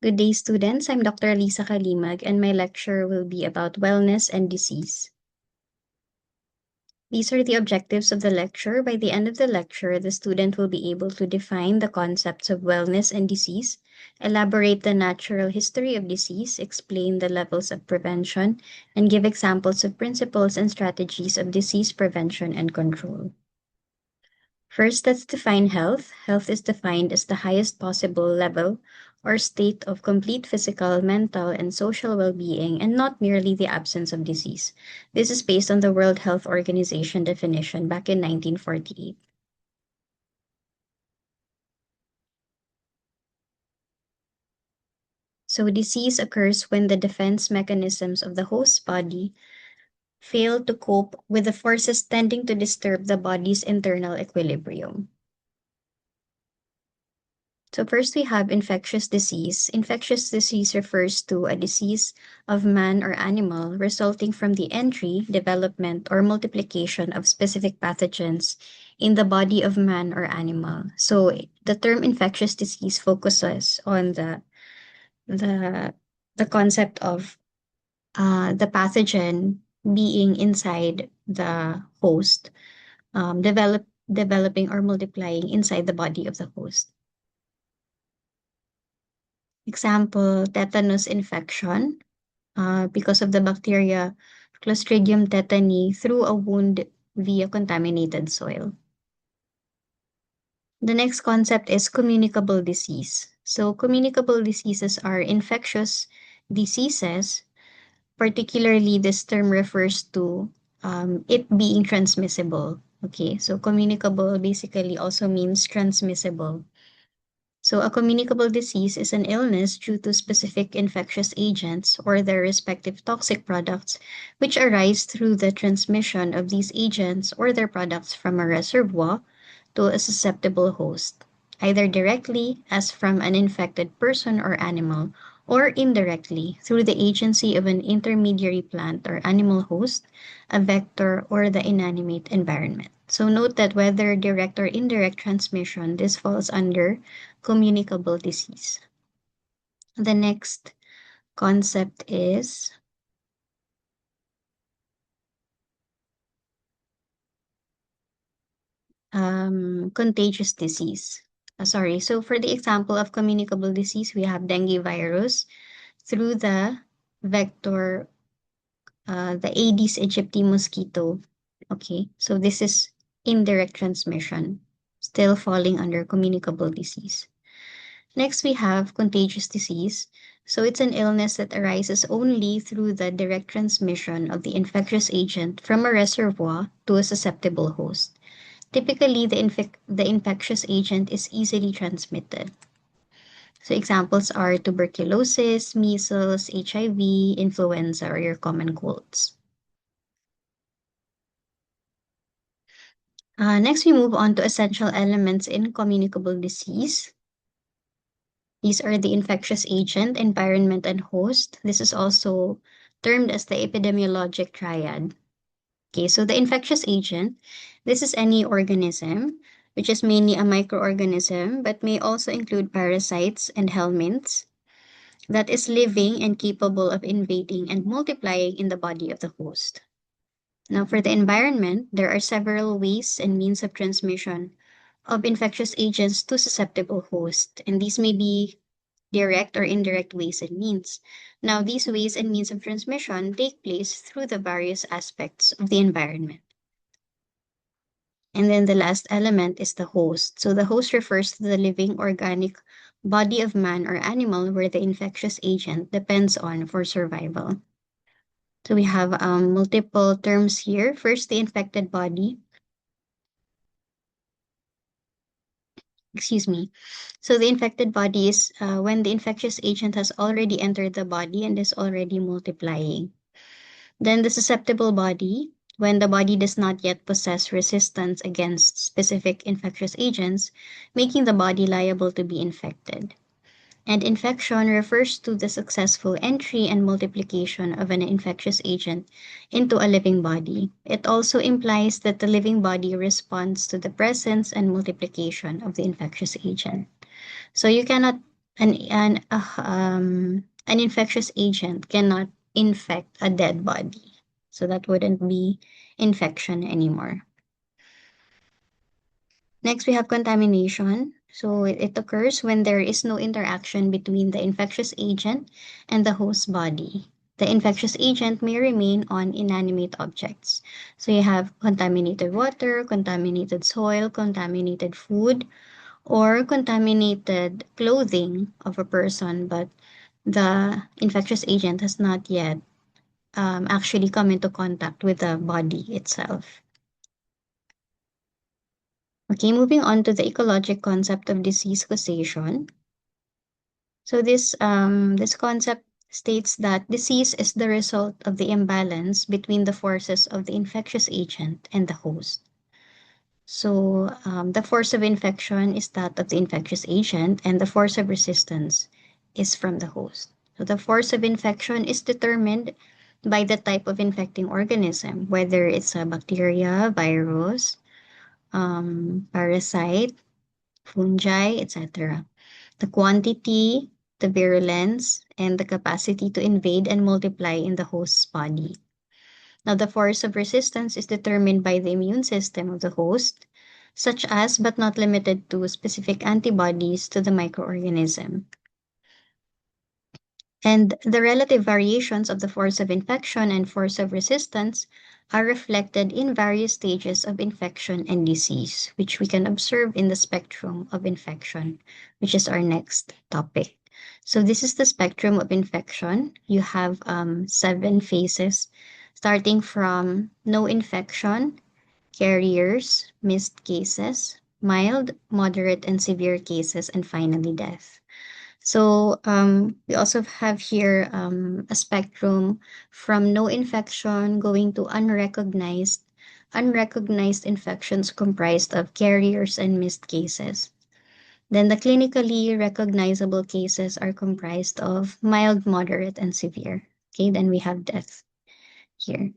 Good day, students. I'm Dr. Lisa Kalimag, and my lecture will be about wellness and disease. These are the objectives of the lecture. By the end of the lecture, the student will be able to define the concepts of wellness and disease, elaborate the natural history of disease, explain the levels of prevention, and give examples of principles and strategies of disease prevention and control. First, let's define health. Health is defined as the highest possible level or state of complete physical, mental, and social well-being, and not merely the absence of disease. This is based on the World Health Organization definition back in 1948. So disease occurs when the defense mechanisms of the host body fail to cope with the forces tending to disturb the body's internal equilibrium. So first we have infectious disease. Infectious disease refers to a disease of man or animal resulting from the entry, development, or multiplication of specific pathogens in the body of man or animal. So the term infectious disease focuses on the the concept of the pathogen being inside the host, developing or multiplying inside the body of the host. Example, tetanus infection because of the bacteria Clostridium tetani through a wound via contaminated soil. The next concept is communicable disease. So communicable diseases are infectious diseases. Particularly, this term refers to it being transmissible. Okay, so communicable basically also means transmissible. So a communicable disease is an illness due to specific infectious agents or their respective toxic products, which arise through the transmission of these agents or their products from a reservoir to a susceptible host, either directly, as from an infected person or animal, or indirectly through the agency of an intermediary plant or animal host, a vector, or the inanimate environment. So note that whether direct or indirect transmission, this falls under communicable disease. The next concept is contagious disease. So for the example of communicable disease, we have dengue virus through the vector, the Aedes aegypti mosquito. Okay, so this is indirect transmission, still falling under communicable disease. Next, we have contagious disease. So it's an illness that arises only through the direct transmission of the infectious agent from a reservoir to a susceptible host. Typically, the infectious agent is easily transmitted. So examples are tuberculosis, measles, HIV, influenza, or your common colds. Next, we move on to essential elements in communicable disease. These are the infectious agent, environment, and host. This is also termed as the epidemiologic triad. Okay, so the infectious agent, this is any organism, which is mainly a microorganism, but may also include parasites and helminths, that is living and capable of invading and multiplying in the body of the host. Now, for the environment, there are several ways and means of transmission of infectious agents to susceptible hosts, and these may be direct or indirect ways and means. Now, these ways and means of transmission take place through the various aspects of the environment. And then the last element is the host. So the host refers to the living organic body of man or animal where the infectious agent depends on for survival. So we have multiple terms here. First, the infected body. Excuse me. So the infected body is when the infectious agent has already entered the body and is already multiplying. Then the susceptible body, when the body does not yet possess resistance against specific infectious agents, making the body liable to be infected. And infection refers to the successful entry and multiplication of an infectious agent into a living body. It also implies that the living body responds to the presence and multiplication of the infectious agent. So you cannot an infectious agent cannot infect a dead body. So that wouldn't be infection anymore. Next, we have contamination. So it occurs when there is no interaction between the infectious agent and the host body. The infectious agent may remain on inanimate objects. So you have contaminated water, contaminated soil, contaminated food, or contaminated clothing of a person, but the infectious agent has not yet actually come into contact with the body itself. Okay, moving on to the ecologic concept of disease causation. So this concept states that disease is the result of the imbalance between the forces of the infectious agent and the host. So the force of infection is that of the infectious agent, and the force of resistance is from the host. So the force of infection is determined by the type of infecting organism, whether it's a bacteria, virus, parasite, fungi, etc. The quantity, the virulence, and the capacity to invade and multiply in the host's body. Now, the force of resistance is determined by the immune system of the host, such as but not limited to specific antibodies to the microorganism. And the relative variations of the force of infection and force of resistance are reflected in various stages of infection and disease, which we can observe in the spectrum of infection, which is our next topic. So this is the spectrum of infection. You have 7 phases, starting from no infection, carriers, missed cases, mild, moderate, and severe cases, and finally death. So we also have here a spectrum from no infection going to unrecognized. Unrecognized infections comprised of carriers and missed cases. Then the clinically recognizable cases are comprised of mild, moderate, and severe. Okay, then we have death here.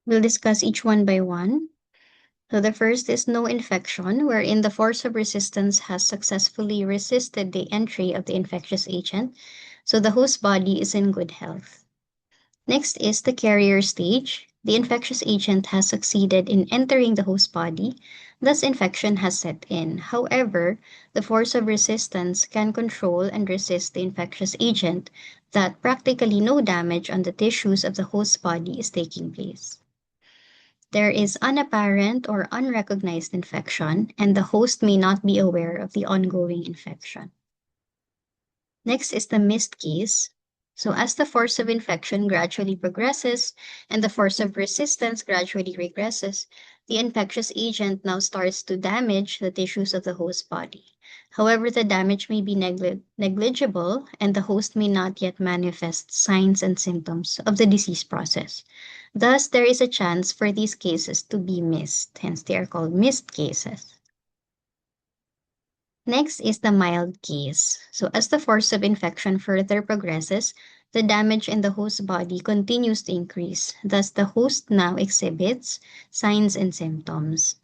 We'll discuss each one by one. So the first is no infection, wherein the force of resistance has successfully resisted the entry of the infectious agent, so the host body is in good health. Next is the carrier stage. The infectious agent has succeeded in entering the host body, thus infection has set in. However, the force of resistance can control and resist the infectious agent, that practically no damage on the tissues of the host body is taking place. There is unapparent or unrecognized infection, and the host may not be aware of the ongoing infection. Next is the missed case. So as the force of infection gradually progresses and the force of resistance gradually regresses, the infectious agent now starts to damage the tissues of the host body. However, the damage may be negligible, and the host may not yet manifest signs and symptoms of the disease process. Thus, there is a chance for these cases to be missed, hence they are called missed cases. Next is the mild case. So as the force of infection further progresses, the damage in the host body continues to increase. Thus, the host now exhibits signs and symptoms.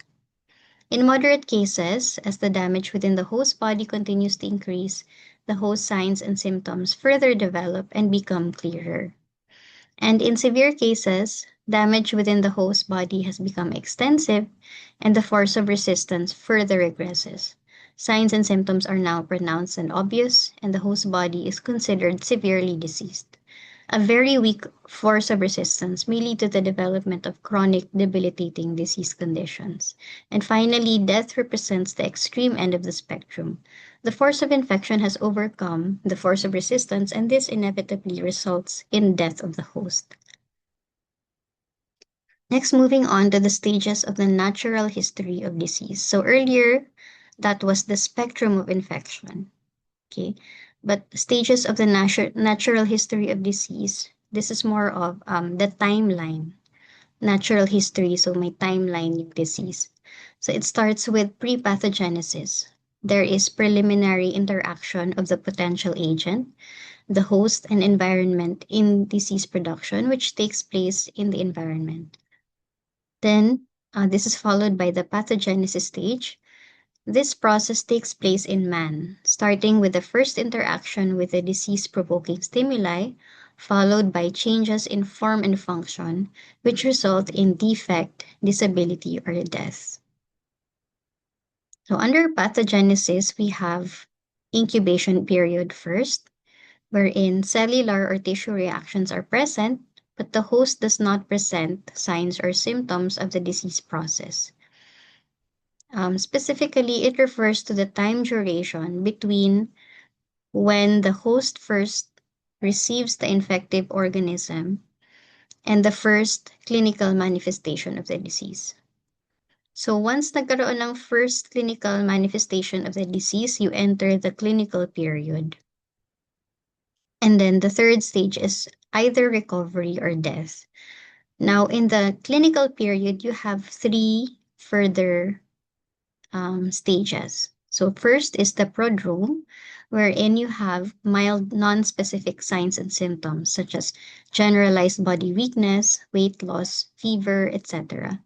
In moderate cases, as the damage within the host body continues to increase, the host signs and symptoms further develop and become clearer. And in severe cases, damage within the host body has become extensive and the force of resistance further regresses. Signs and symptoms are now pronounced and obvious, and the host body is considered severely diseased. A very weak force of resistance may lead to the development of chronic debilitating disease conditions. And finally, death represents the extreme end of the spectrum. The force of infection has overcome the force of resistance, and this inevitably results in death of the host. Next, moving on to the stages of the natural history of disease. So earlier, that was the spectrum of infection. Okay, but stages of the natural history of disease, this is more of the timeline, natural history, so my timeline of disease. So it starts with pre-pathogenesis. There is preliminary interaction of the potential agent, the host, and environment in disease production, which takes place in the environment. Then this is followed by the pathogenesis stage. This process takes place in man, starting with the first interaction with the disease-provoking stimuli, followed by changes in form and function, which result in defect, disability, or death. So under pathogenesis, we have incubation period first, wherein cellular or tissue reactions are present, but the host does not present signs or symptoms of the disease process. Specifically, it refers to the time duration between when the host first receives the infective organism and the first clinical manifestation of the disease. So once nagkaroon ng first clinical manifestation of the disease, you enter the clinical period. And then the third stage is either recovery or death. Now, in the clinical period, you have three further stages. So first is the prodrome, wherein you have mild non-specific signs and symptoms such as generalized body weakness, weight loss, fever, etc.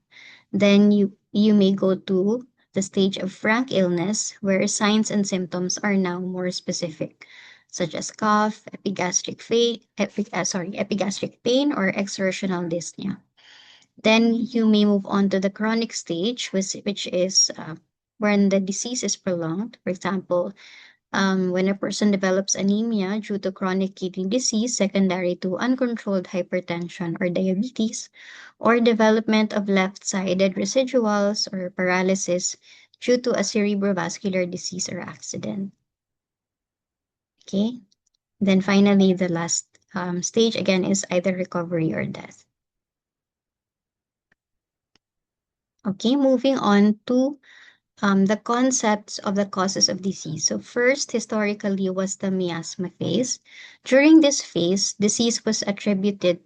Then you may go to the stage of frank illness, where signs and symptoms are now more specific, such as cough, epigastric pain, or exertional dyspnea. Then you may move on to the chronic stage, which is when the disease is prolonged. For example, when a person develops anemia due to chronic kidney disease secondary to uncontrolled hypertension or diabetes, or development of left-sided residuals or paralysis due to a cerebrovascular disease or accident. Okay. Then finally, the last stage again is either recovery or death. Okay, moving on to the concepts of the causes of disease. So first, historically, was the miasma phase. During this phase, disease was attributed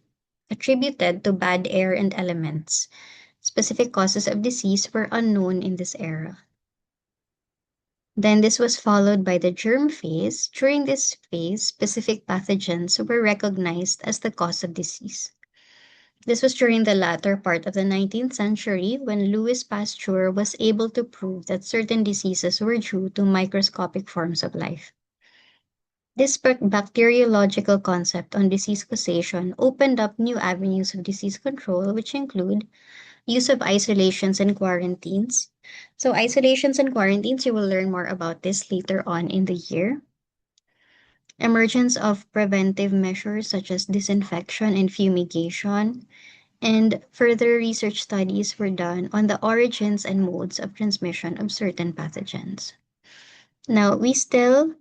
to bad air and elements. Specific causes of disease were unknown in this era. Then this was followed by the germ phase. During this phase, specific pathogens were recognized as the cause of disease. This was during the latter part of the 19th century when Louis Pasteur was able to prove that certain diseases were due to microscopic forms of life. This bacteriological concept on disease causation opened up new avenues of disease control, which include use of isolations and quarantines. So isolations and quarantines, you will learn more about this later on in the year. Emergence of preventive measures such as disinfection and fumigation, and further research studies were done on the origins and modes of transmission of certain pathogens. Now, we still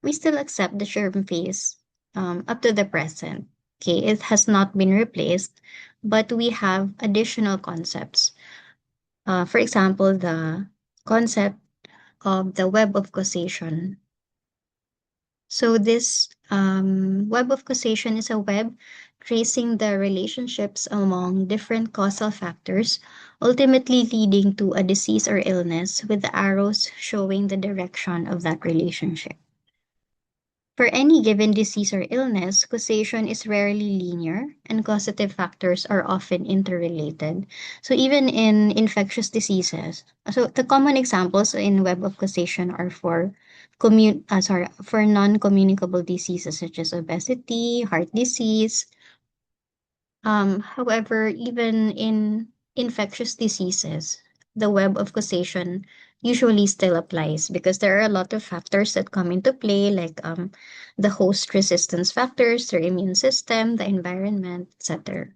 accept the germ phase up to the present. Okay, it has not been replaced, but we have additional concepts. For example, the concept of the web of causation. So this web of causation is a web tracing the relationships among different causal factors, ultimately leading to a disease or illness, with the arrows showing the direction of that relationship. For any given disease or illness, causation is rarely linear and causative factors are often interrelated. So even in infectious diseases, so the common examples in web of causation are for non-communicable diseases such as obesity, heart disease. However, even in infectious diseases, the web of causation usually still applies because there are a lot of factors that come into play, like the host resistance factors, their immune system, the environment, etc.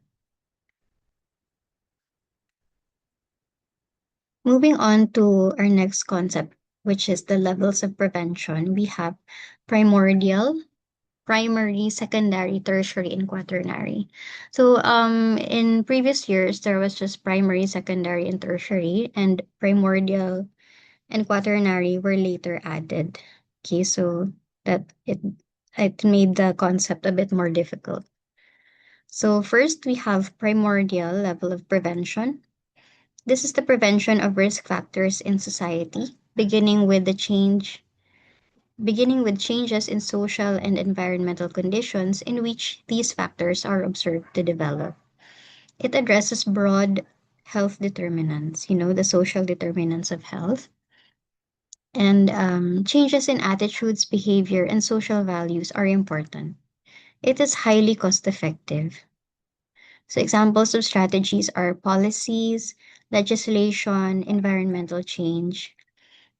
Moving on to our next concept, which is the levels of prevention, we have primordial, primary, secondary, tertiary, and quaternary. So in previous years, there was just primary, secondary, and tertiary, and primordial and quaternary were later added. Okay, so that it made the concept a bit more difficult. So first, we have primordial level of prevention. This is the prevention of risk factors in society, beginning with changes in social and environmental conditions in which these factors are observed to develop. It addresses broad health determinants, the social determinants of health, and changes in attitudes, behavior, and social values are important. It is highly cost effective. So, examples of strategies are policies, legislation, environmental change.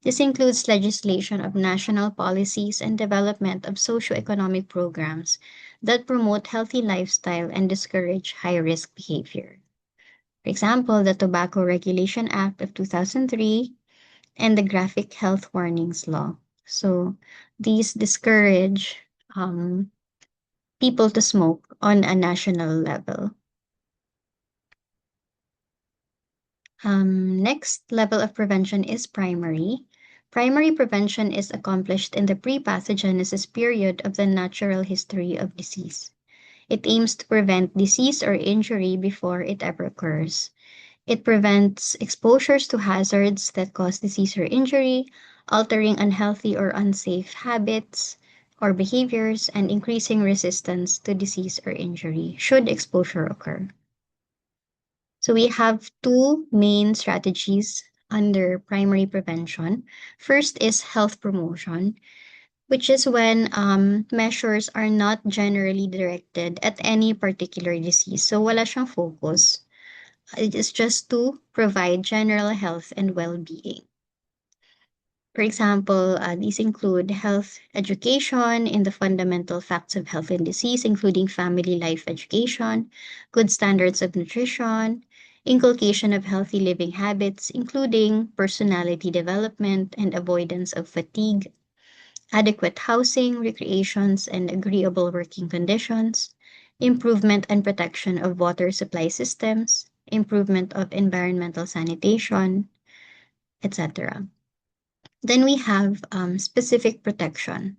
This includes legislation of national policies and development of socioeconomic programs that promote healthy lifestyle and discourage high risk behavior. For example, the Tobacco Regulation Act of 2003 and the Graphic Health Warnings Law. So these discourage um, people to smoke on a national level. Next level of prevention is primary. Primary prevention is accomplished in the pre-pathogenesis period of the natural history of disease. It aims to prevent disease or injury before it ever occurs. It prevents exposures to hazards that cause disease or injury, altering unhealthy or unsafe habits or behaviors, and increasing resistance to disease or injury should exposure occur. So we have two main strategies under primary prevention. First is health promotion, which is when measures are not generally directed at any particular disease. So wala siyang focus. It is just to provide general health and well-being. For example, these include health education in the fundamental facts of health and disease, including family life education, good standards of nutrition, inculcation of healthy living habits, including personality development and avoidance of fatigue, adequate housing, recreations, and agreeable working conditions, improvement and protection of water supply systems, improvement of environmental sanitation, etc. Then we have specific protection.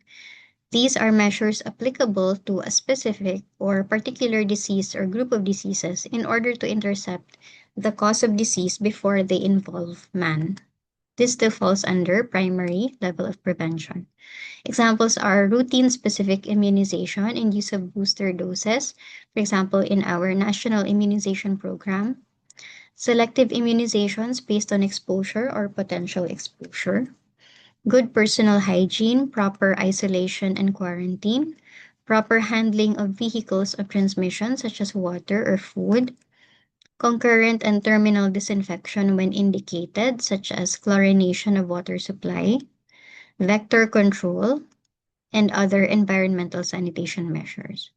These are measures applicable to a specific or particular disease or group of diseases in order to intercept the cause of disease before they involve man. This still falls under primary level of prevention. Examples are routine specific immunization and use of booster doses, for example, in our national immunization program, selective immunizations based on exposure or potential exposure, good personal hygiene, proper isolation and quarantine, proper handling of vehicles of transmission such as water or food, concurrent and terminal disinfection when indicated, such as chlorination of water supply, vector control, and other environmental sanitation measures.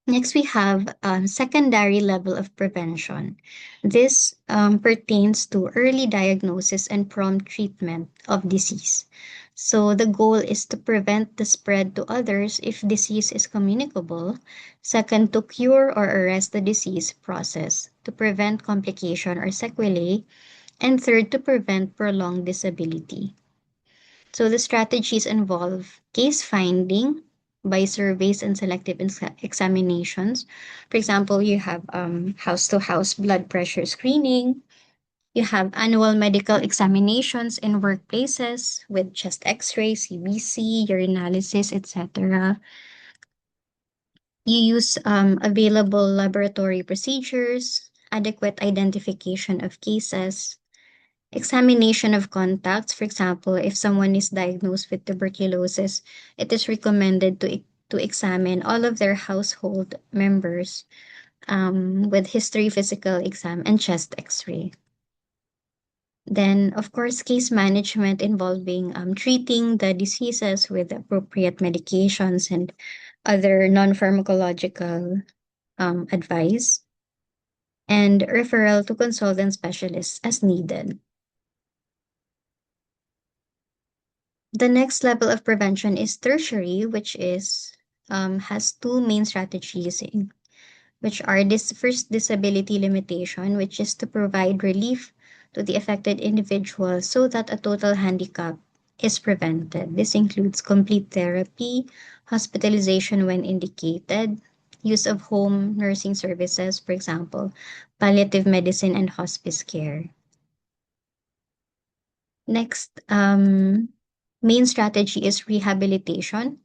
Next, we have secondary level of prevention. This pertains to early diagnosis and prompt treatment of disease. So the goal is to prevent the spread to others if disease is communicable. Second, to cure or arrest the disease process, to prevent complication or sequelae. And third, to prevent prolonged disability. So the strategies involve case finding by surveys and selective examinations. For example, you have house to house blood pressure screening. You have annual medical examinations in workplaces with chest x-ray, CBC, urinalysis, etc. You use available laboratory procedures, adequate identification of cases, examination of contacts. For example, if someone is diagnosed with tuberculosis, it is recommended to examine all of their household members with history, physical exam, and chest x-ray. Then, of course, case management involving treating the diseases with appropriate medications and other non-pharmacological advice, and referral to consultant specialists as needed. The next level of prevention is tertiary, which is has two main strategies, which are this first disability limitation, which is to provide relief to the affected individual so that a total handicap is prevented. This includes complete therapy, hospitalization when indicated, use of home nursing services, for example, palliative medicine and hospice care. Next, main strategy is rehabilitation,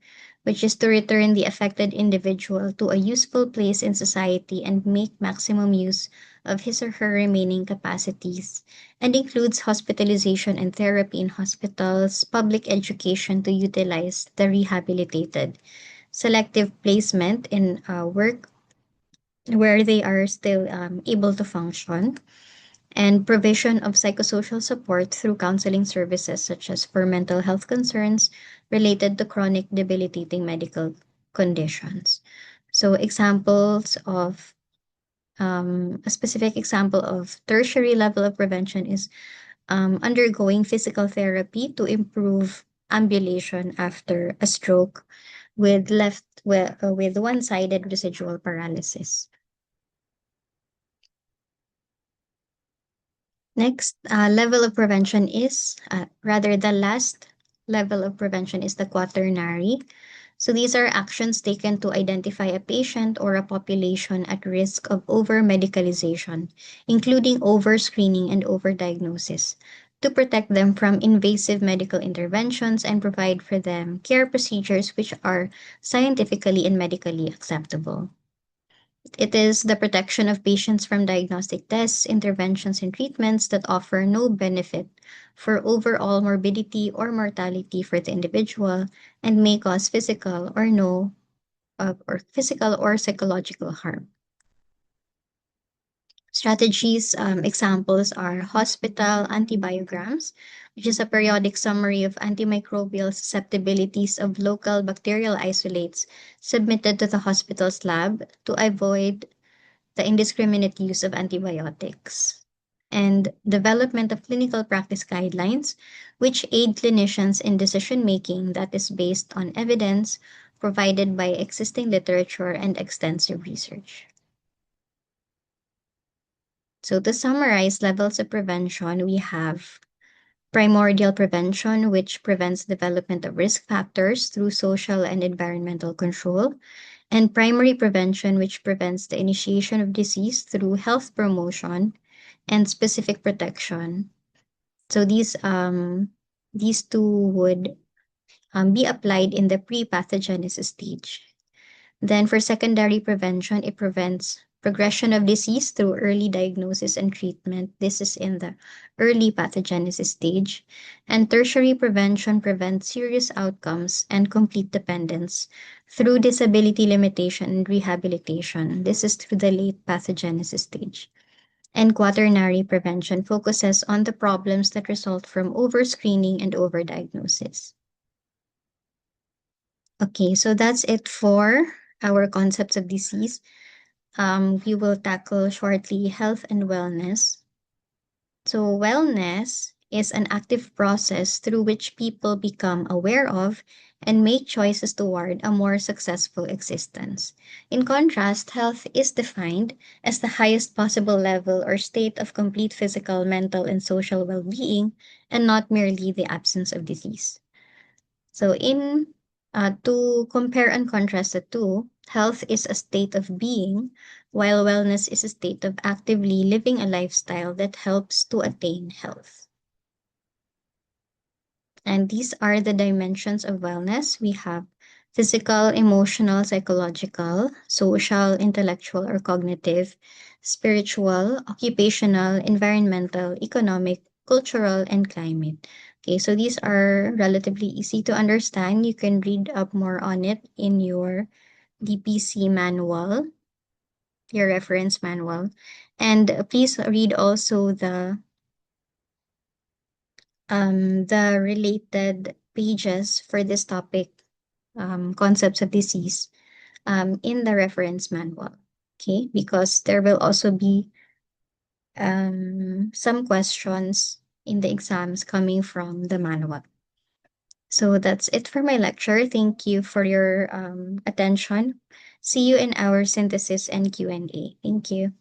which is to return the affected individual to a useful place in society and make maximum use of his or her remaining capacities, and includes hospitalization and therapy in hospitals, public education to utilize the rehabilitated, selective placement in work where they are still able to function, and provision of psychosocial support through counseling services such as for mental health concerns related to chronic debilitating medical conditions. So examples of a specific example of tertiary level of prevention is undergoing physical therapy to improve ambulation after a stroke with one-sided residual paralysis. Next level of prevention is, rather, the last level of prevention is the quaternary. So these are actions taken to identify a patient or a population at risk of over-medicalization, including over-screening and over-diagnosis, to protect them from invasive medical interventions and provide for them care procedures which are scientifically and medically acceptable. It is the protection of patients from diagnostic tests, interventions, and treatments that offer no benefit for overall morbidity or mortality for the individual and may cause physical or psychological harm. Strategies examples are hospital antibiograms, which is a periodic summary of antimicrobial susceptibilities of local bacterial isolates submitted to the hospital's lab to avoid the indiscriminate use of antibiotics, and development of clinical practice guidelines, which aid clinicians in decision making that is based on evidence provided by existing literature and extensive research. So, to summarize levels of prevention, we have primordial prevention, which prevents development of risk factors through social and environmental control, and primary prevention, which prevents the initiation of disease through health promotion and specific protection. So these two would be applied in the pre-pathogenesis stage. Then for secondary prevention, it prevents progression of disease through early diagnosis and treatment. This is in the early pathogenesis stage. And tertiary prevention prevents serious outcomes and complete dependence through disability limitation and rehabilitation. This is through the late pathogenesis stage. And quaternary prevention focuses on the problems that result from overscreening and overdiagnosis. Okay, so that's it for our concepts of disease. We will tackle shortly health and wellness. So, wellness is an active process through which people become aware of and make choices toward a more successful existence. In contrast, health is defined as the highest possible level or state of complete physical, mental, and social well being, and not merely the absence of disease. So, to compare and contrast the two, health is a state of being, while wellness is a state of actively living a lifestyle that helps to attain health. And these are the dimensions of wellness. We have physical, emotional, psychological, social, intellectual, or cognitive, spiritual, occupational, environmental, economic, cultural, and climate. Okay, so these are relatively easy to understand. You can read up more on it in your DPC manual, your reference manual. And please read also the related pages for this topic, concepts of disease, in the reference manual. Okay, because there will also be some questions in the exams coming from the manual. So that's it for my lecture. Thank you for your attention. See you in our synthesis and Q&A. Thank you.